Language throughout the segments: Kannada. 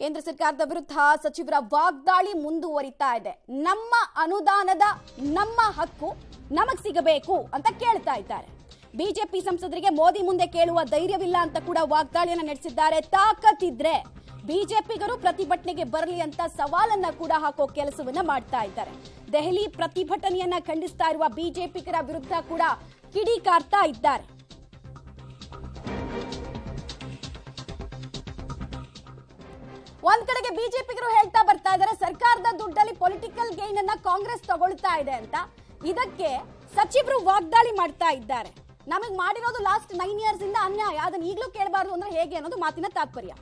ಕೇಂದ್ರ ಸರ್ಕಾರದ ವಿರುದ್ಧ ಸಚಿವರ ವಾಗ್ದಾಳಿ ಮುಂದುವರಿತಾ ಇದೆ. ನಮ್ಮ ಅನುದಾನದ ನಮ್ಮ ಹಕ್ಕು ನಮಗ್ ಸಿಗಬೇಕು ಅಂತ ಕೇಳ್ತಾ ಇದ್ದಾರೆ. ಬಿಜೆಪಿ ಸಂಸದರಿಗೆ ಮೋದಿ ಮುಂದೆ ಕೇಳುವ ಧೈರ್ಯವಿಲ್ಲ ಅಂತ ಕೂಡ ವಾಗ್ದಾಳಿಯನ್ನ ನಡೆಸಿದ್ದಾರೆ. ತಾಕತ್ತಿದ್ರೆ ಬಿಜೆಪಿಗರು ಪ್ರತಿಭಟನೆಗೆ ಬರಲಿ ಅಂತ ಸವಾಲನ್ನ ಕೂಡ ಹಾಕೋ ಕೆಲಸವನ್ನ ಮಾಡ್ತಾ ಇದ್ದಾರೆ. ದೆಹಲಿ ಪ್ರತಿಭಟನೆಯನ್ನ ಖಂಡಿಸ್ತಾ ಇರುವ ಬಿಜೆಪಿಗರ ವಿರುದ್ಧ ಕೂಡ ಕಿಡಿಕಾರ್ತಾ ಇದ್ದಾರೆ. ಒಂದ್ ಕಡೆಗೆ ಬಿಜೆಪಿಗರು ಹೇಳ್ತಾ ಬರ್ತಾ ಇದ್ದಾರೆ ಸರ್ಕಾರದ ದುಡ್ಡಲ್ಲಿ ಪೊಲಿಟಿಕಲ್ ಗೇನ್ ಅನ್ನ ಕಾಂಗ್ರೆಸ್ ತಗೊಳ್ತಾ ಇದೆ ಅಂತ. ಇದಕ್ಕೆ ಸಚಿವರು ವಾಗ್ದಾಳಿ ಮಾಡ್ತಾ ಇದ್ದಾರೆ. ನಮಗ್ ಮಾಡಿರೋದು ಲಾಸ್ಟ್ 9 years ಇಂದ ಅನ್ಯಾಯ, ಅದನ್ನ ಈಗಲೂ ಕೇಳಬಾರ್ದು ಅಂದ್ರೆ ಹೇಗೆ ಅನ್ನೋದು ಮಾತಿನ ತಾತ್ಪರ್ಯ.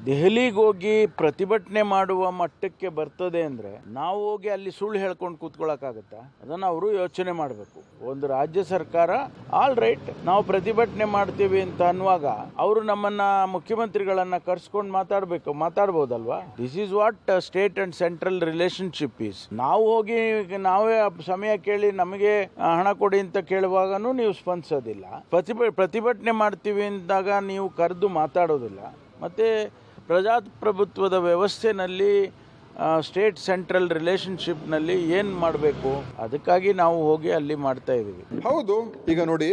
ದೆಹಲಿಗೆ ಹೋಗಿ ಪ್ರತಿಭಟನೆ ಮಾಡುವ ಮಟ್ಟಕ್ಕೆ ಬರ್ತದೆ ಅಂದ್ರೆ ನಾವು ಹೋಗಿ ಅಲ್ಲಿ ಸುಳ್ಳು ಹೇಳ್ಕೊಂಡು ಕೂತ್ಕೊಳ್ಳೋಕ್ಕಾಗತ್ತಾ? ಅದನ್ನ ಅವರು ಯೋಚನೆ ಮಾಡಬೇಕು. ಒಂದು ರಾಜ್ಯ ಸರ್ಕಾರ ಆಲ್ ರೈಟ್ ನಾವು ಪ್ರತಿಭಟನೆ ಮಾಡ್ತೀವಿ ಅಂತ ಅನ್ನುವಾಗ ಅವರು ನಮ್ಮನ್ನ ಮುಖ್ಯಮಂತ್ರಿಗಳನ್ನ ಕರ್ಸ್ಕೊಂಡು ಮಾತಾಡ್ಬೋದಲ್ವಾ? This is what state and central relationship is. ನಾವು ಹೋಗಿ ನಾವೇ ಸಮಯ ಕೇಳಿ ನಮಗೆ ಹಣ ಕೊಡಿ ಅಂತ ಕೇಳುವಾಗನೂ ನೀವು ಸ್ಪಂದಿಸೋದಿಲ್ಲ. ಪ್ರತಿಭಟನೆ ಮಾಡ್ತೀವಿ ಅಂದಾಗ ನೀವು ಕರೆದು ಮಾತಾಡೋದಿಲ್ಲ. ಮತ್ತು ಪ್ರಜಾಪ್ರಭುತ್ವದ ವ್ಯವಸ್ಥೆನಲ್ಲಿ ಸ್ಟೇಟ್ ಸೆಂಟ್ರಲ್ ರಿಲೇಶನ್ಶಿಪ್ನಲ್ಲಿ ಏನು ಮಾಡಬೇಕು, ಅದಕ್ಕಾಗಿ ನಾವು ಹೋಗಿ ಅಲ್ಲಿ ಮಾಡ್ತಾ ಇದ್ದೀವಿ. ಹೌದು, ಈಗ ನೋಡಿ,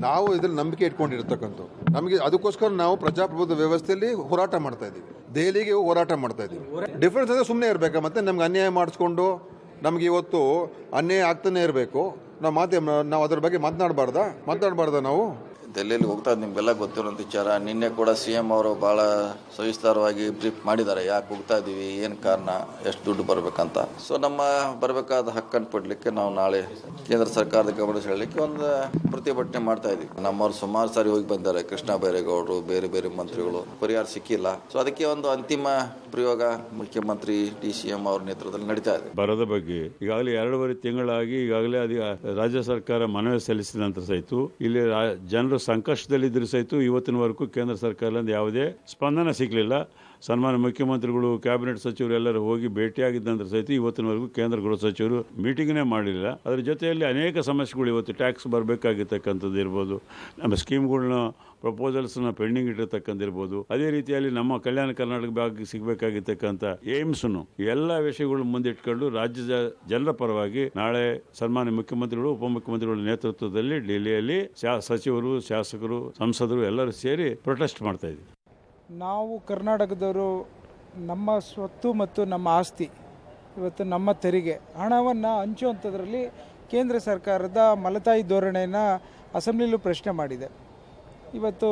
ನಾವು ಇದ್ರಲ್ಲಿ ನಂಬಿಕೆ ಇಟ್ಕೊಂಡಿರ್ತಕ್ಕಂಥ ನಮಗೆ ಅದಕ್ಕೋಸ್ಕರ ನಾವು ಪ್ರಜಾಪ್ರಭುತ್ವ ವ್ಯವಸ್ಥೆಯಲ್ಲಿ ಹೋರಾಟ ಮಾಡ್ತಾ ಇದ್ದೀವಿ. ದೆಹಲಿಗೆ ಹೋರಾಟ ಮಾಡ್ತಾ ಇದ್ದೀವಿ. ಡಿಫ್ರೆನ್ಸ್ ಅಂದರೆ ಸುಮ್ಮನೆ ಇರಬೇಕಾ? ಮತ್ತೆ ನಮ್ಗೆ ಅನ್ಯಾಯ ಮಾಡಿಸ್ಕೊಂಡು ನಮ್ಗೆ ಇವತ್ತು ಅನ್ಯಾಯ ಆಗ್ತಾನೆ ಇರಬೇಕು. ನಾವು ಅದ್ರ ಬಗ್ಗೆ ಮಾತನಾಡಬಾರ್ದ ನಾವು? ದೆಹಲಿಯಲ್ಲಿ ಹೋಗ್ತಾ ನಿಮ್ಗೆಲ್ಲ ಗೊತ್ತಿರೋಂಥ ವಿಚಾರ. ನಿನ್ನೆ ಕೂಡ CM ಅವರು ಭಾಳ ಸವಿಸ್ತಾರವಾಗಿ ಬ್ರೀಫ್ ಮಾಡಿದ್ದಾರೆ. ಯಾಕೆ ಹೋಗ್ತಾ ಇದ್ದೀವಿ, ಏನು ಕಾರಣ, ಎಷ್ಟು ದುಡ್ಡು ಬರಬೇಕಂತ. ಸೊ ನಮ್ಮ ಬರಬೇಕಾದ ಹಕ್ಕನ್ನು ಪಡಲಿಕ್ಕೆ ನಾವು ನಾಳೆ ಕೇಂದ್ರ ಸರ್ಕಾರದ ಗಮನ ಸೆಳೆಯಲಿಕ್ಕೆ ಒಂದು ಪ್ರತಿಭಟನೆ ಮಾಡ್ತಾ ಇದ್ದೀವಿ. ನಮ್ಮವ್ರು ಸುಮಾರು ಸಾರಿ ಹೋಗಿ ಬಂದ್ದಾರೆ. ಕೃಷ್ಣ ಬೈರೇಗೌಡರು, ಬೇರೆ ಬೇರೆ ಮಂತ್ರಿಗಳು, ಪರಿಹಾರ ಸಿಕ್ಕಿಲ್ಲ. ಸೊ ಅದಕ್ಕೆ ಒಂದು ಅಂತಿಮ ಪ್ರಯೋಗ ಮುಖ್ಯಮಂತ್ರಿ DCM ಅವ್ರ ನೇತೃತ್ವದಲ್ಲಿ ನಡೀತಾ ಇದೆ. ಬರದ ಬಗ್ಗೆ ಈಗಾಗಲೇ 2.5 ತಿಂಗಳಾಗಿ ಈಗಾಗಲೇ ರಾಜ್ಯ ಸರ್ಕಾರ ಮನವಿ ಸಲ್ಲಿಸಿದ ನಂತರ ಸಹಿತ ಇಲ್ಲಿ ಜನರು ಸಂಕಷ್ಟದಲ್ಲಿದ್ದರೂ ಸಹಿತ ಇವತ್ತಿನವರೆಗೂ ಕೇಂದ್ರ ಸರ್ಕಾರದಿಂದ ಯಾವುದೇ ಸ್ಪಂದನೆ ಸಿಗಲಿಲ್ಲ. ಸನ್ಮಾನ್ಯ ಮುಖ್ಯಮಂತ್ರಿಗಳು, ಕ್ಯಾಬಿನೆಟ್ ಸಚಿವರು ಎಲ್ಲರೂ ಹೋಗಿ ಭೇಟಿಯಾಗಿದ್ದ ನಂತರ ಸಹಿತ ಇವತ್ತಿನವರೆಗೂ ಕೇಂದ್ರ ಗೃಹ ಸಚಿವರು ಮೀಟಿಂಗ್ನೇ ಮಾಡಲಿಲ್ಲ. ಅದರ ಜೊತೆಯಲ್ಲಿ ಅನೇಕ ಸಮಸ್ಯೆಗಳು ಇವತ್ತು ಟ್ಯಾಕ್ಸ್ ಬರಬೇಕಾಗಿರ್ತಕ್ಕಂಥದ್ದು ಇರ್ಬೋದು, ನಮ್ಮ ಸ್ಕೀಮ್ಗಳನ್ನ ಪ್ರಪೋಸಲ್ಸ್ನ ಪೆಂಡಿಂಗ್ ಇಟ್ಟಿರ್ತಕ್ಕಂಥಿರ್ಬೋದು, ಅದೇ ರೀತಿಯಲ್ಲಿ ನಮ್ಮ ಕಲ್ಯಾಣ ಕರ್ನಾಟಕ ಭಾಗಕ್ಕೆ ಸಿಗಬೇಕಾಗಿರ್ತಕ್ಕಂಥ ಏಮ್ಸ್ನು ಎಲ್ಲ ವಿಷಯಗಳು ಮುಂದಿಟ್ಕೊಂಡು ರಾಜ್ಯದ ಜನರ ಪರವಾಗಿ ನಾಳೆ ಸನ್ಮಾನ್ಯ ಮುಖ್ಯಮಂತ್ರಿಗಳು, ಉಪಮುಖ್ಯಮಂತ್ರಿಗಳ ನೇತೃತ್ವದಲ್ಲಿ ಡೆಲ್ಲಿಯಲ್ಲಿ ಸಚಿವರು, ಶಾಸಕರು, ಸಂಸದರು ಎಲ್ಲರೂ ಸೇರಿ ಪ್ರೊಟೆಸ್ಟ್ ಮಾಡ್ತಾ ಇದ್ದೀವಿ. ನಾವು ಕರ್ನಾಟಕದವರು ನಮ್ಮ ಸ್ವತ್ತು ಮತ್ತು ನಮ್ಮ ಆಸ್ತಿ, ಇವತ್ತು ನಮ್ಮ ತೆರಿಗೆ ಹಣವನ್ನು ಹಂಚುವಂಥದ್ರಲ್ಲಿ ಕೇಂದ್ರ ಸರ್ಕಾರದ ಮಲತಾಯಿ ಧೋರಣೆಯನ್ನು ಅಸೆಂಬ್ಲಿಲೂ ಪ್ರಶ್ನೆ ಮಾಡಿದೆ. ಇವತ್ತು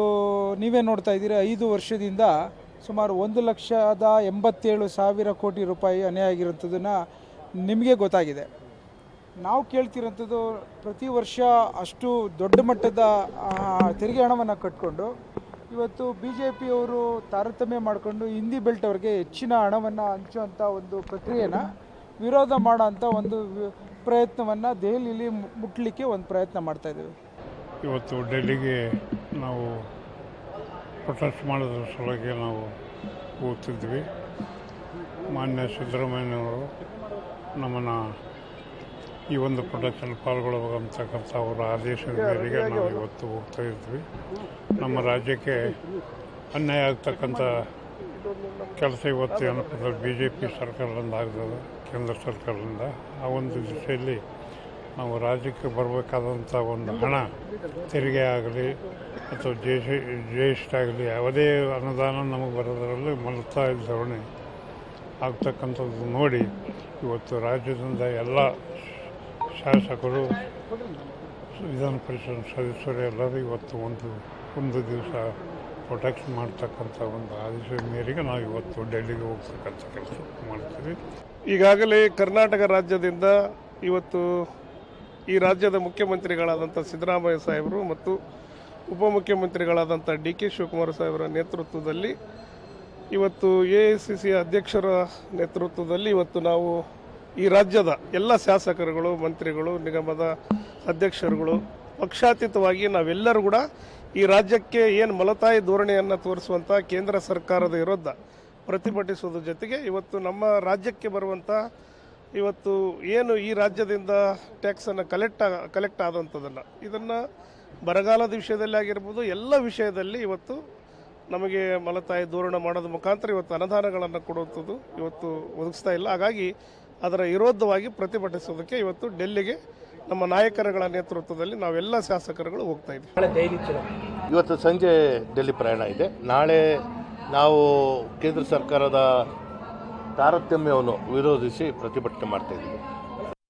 ನೀವೇ ನೋಡ್ತಾ ಇದ್ದೀರಿ, 5 ವರ್ಷದಿಂದ ಸುಮಾರು 1,87,000 ಕೋಟಿ ರೂಪಾಯಿ ಅನ್ಯಾಯ ಆಗಿರೋಂಥದ್ದನ್ನು ನಿಮಗೆ ಗೊತ್ತಾಗಿದೆ. ನಾವು ಕೇಳ್ತಿರೋಂಥದ್ದು ಪ್ರತಿ ವರ್ಷ ಅಷ್ಟು ದೊಡ್ಡ ಮಟ್ಟದ ತೆರಿಗೆ ಹಣವನ್ನು ಕಟ್ಕೊಂಡು ಇವತ್ತು BJPಯವರು ತಾರತಮ್ಯ ಮಾಡಿಕೊಂಡು ಹಿಂದಿ ಬೆಲ್ಟ್ ಅವರಿಗೆ ಹೆಚ್ಚಿನ ಹಣವನ್ನು ಹಂಚುವಂಥ ಒಂದು ಪ್ರಕ್ರಿಯೆನ ವಿರೋಧ ಮಾಡೋಂಥ ಒಂದು ಪ್ರಯತ್ನವನ್ನು ದೆಹಲಿಯಲ್ಲಿ ಮುಟ್ಲಿಕ್ಕೆ ಒಂದು ಪ್ರಯತ್ನ ಮಾಡ್ತಾಯಿದ್ದೇವೆ. ಇವತ್ತು ಡೆಲ್ಲಿಗೆ ನಾವು ಪ್ರೊಟೆಸ್ಟ್ ಮಾಡೋದ್ರ ಸಲುವಾಗಿ ನಾವು ಹೋಗ್ತಿದ್ವಿ. ಮಾನ್ಯ ಸಿದ್ದರಾಮಯ್ಯನವರು ನಮ್ಮನ್ನು ಈ ಒಂದು ಪ್ರೊಟೆಸ್ಟಲ್ಲಿ ಪಾಲ್ಗೊಳ್ಳಬೇಕಂತಕ್ಕಂಥ ಅವರ ಆದೇಶದ ಮೇರೆಗೆ ನಾವು ಇವತ್ತು ಹೋಗ್ತಾ ಇದ್ವಿ. ನಮ್ಮ ರಾಜ್ಯಕ್ಕೆ ಅನ್ಯಾಯ ಆಗ್ತಕ್ಕಂಥ ಕೆಲಸ ಇವತ್ತು ಏನಪ್ಪ BJP ಸರ್ಕಾರದಿಂದ ಆಗ್ತದೆ, ಕೇಂದ್ರ ಸರ್ಕಾರದಿಂದ. ಆ ಒಂದು ದಿಶೆಯಲ್ಲಿ ನಾವು ರಾಜ್ಯಕ್ಕೆ ಬರಬೇಕಾದಂಥ ಒಂದು ಹಣ, ತೆರಿಗೆ ಆಗಲಿ ಅಥವಾ GST ಆಗಲಿ, ಯಾವುದೇ ಅನುದಾನ ನಮಗೆ ಬರೋದರಲ್ಲಿ ಮಲತಾಯಿ ಧೋರಣೆ ಆಗ್ತಕ್ಕಂಥದ್ದು ನೋಡಿ ಇವತ್ತು ರಾಜ್ಯದಿಂದ ಎಲ್ಲ ಶಾಸಕರು, ವಿಧಾನ ಪರಿಷತ್ ಸದಸ್ಯರು ಎಲ್ಲರೂ ಇವತ್ತು ಒಂದು ದಿವಸ ಪ್ರೊಟೆಕ್ಟ್ ಮಾಡ್ತಕ್ಕಂಥ ಒಂದು ಆದೇಶದ ಮೇರೆಗೆ ನಾವು ಇವತ್ತು ಡೆಲ್ಲಿಗೆ ಹೋಗ್ತಕ್ಕಂಥ ಕೆಲಸ ಮಾಡ್ತೀವಿ. ಈಗಾಗಲೇ ಕರ್ನಾಟಕ ರಾಜ್ಯದಿಂದ ಇವತ್ತು ಈ ರಾಜ್ಯದ ಮುಖ್ಯಮಂತ್ರಿಗಳಾದಂಥ ಸಿದ್ದರಾಮಯ್ಯ ಸಾಹೇಬರು ಮತ್ತು ಉಪಮುಖ್ಯಮಂತ್ರಿಗಳಾದಂಥ DK ಶಿವಕುಮಾರ್ ಸಾಹೇಬರ ನೇತೃತ್ವದಲ್ಲಿ ಇವತ್ತು AICC ಅಧ್ಯಕ್ಷರ ನೇತೃತ್ವದಲ್ಲಿ ಇವತ್ತು ನಾವು ಈ ರಾಜ್ಯದ ಎಲ್ಲ ಶಾಸಕರುಗಳು, ಮಂತ್ರಿಗಳು, ನಿಗಮದ ಅಧ್ಯಕ್ಷರುಗಳು ಪಕ್ಷಾತೀತವಾಗಿ ನಾವೆಲ್ಲರೂ ಕೂಡ ಈ ರಾಜ್ಯಕ್ಕೆ ಏನು ಮಲತಾಯಿ ಧೋರಣೆಯನ್ನು ತೋರಿಸುವಂಥ ಕೇಂದ್ರ ಸರ್ಕಾರದ ವಿರುದ್ಧ ಪ್ರತಿಭಟಿಸುವುದರ ಜೊತೆಗೆ ಇವತ್ತು ನಮ್ಮ ರಾಜ್ಯಕ್ಕೆ ಬರುವಂಥ ಇವತ್ತು ಏನು ಈ ರಾಜ್ಯದಿಂದ ಟ್ಯಾಕ್ಸನ್ನು ಕಲೆಕ್ಟ್ ಆದಂಥದ್ದನ್ನು ಇದನ್ನು ಬರಗಾಲದ ವಿಷಯದಲ್ಲಿ ಆಗಿರ್ಬೋದು, ಎಲ್ಲ ವಿಷಯದಲ್ಲಿ ಇವತ್ತು ನಮಗೆ ಮಲತಾಯಿ ಧೋರಣ ಮಾಡೋದ ಮುಖಾಂತರ ಇವತ್ತು ಅನುದಾನಗಳನ್ನು ಕೊಡುವಂಥದ್ದು ಇವತ್ತು ಒದಗಿಸ್ತಾ ಇಲ್ಲ. ಹಾಗಾಗಿ ಅದರ ವಿರೋಧವಾಗಿ ಪ್ರತಿಭಟಿಸೋದಕ್ಕೆ ಇವತ್ತು ಡೆಲ್ಲಿಗೆ ನಮ್ಮ ನಾಯಕರುಗಳ ನೇತೃತ್ವದಲ್ಲಿ ನಾವೆಲ್ಲ ಶಾಸಕರುಗಳು ಹೋಗ್ತಾ ಇದ್ದೀವಿ. ಇವತ್ತು ಸಂಜೆ ಡೆಲ್ಲಿ ಪ್ರಯಾಣ ಇದೆ. ನಾಳೆ ನಾವು ಕೇಂದ್ರ ಸರ್ಕಾರದ ತಾರತಮ್ಯವನ್ನು ವಿರೋಧಿಸಿ ಪ್ರತಿಭಟನೆ ಮಾಡ್ತಾ ಇದ್ದೀವಿ.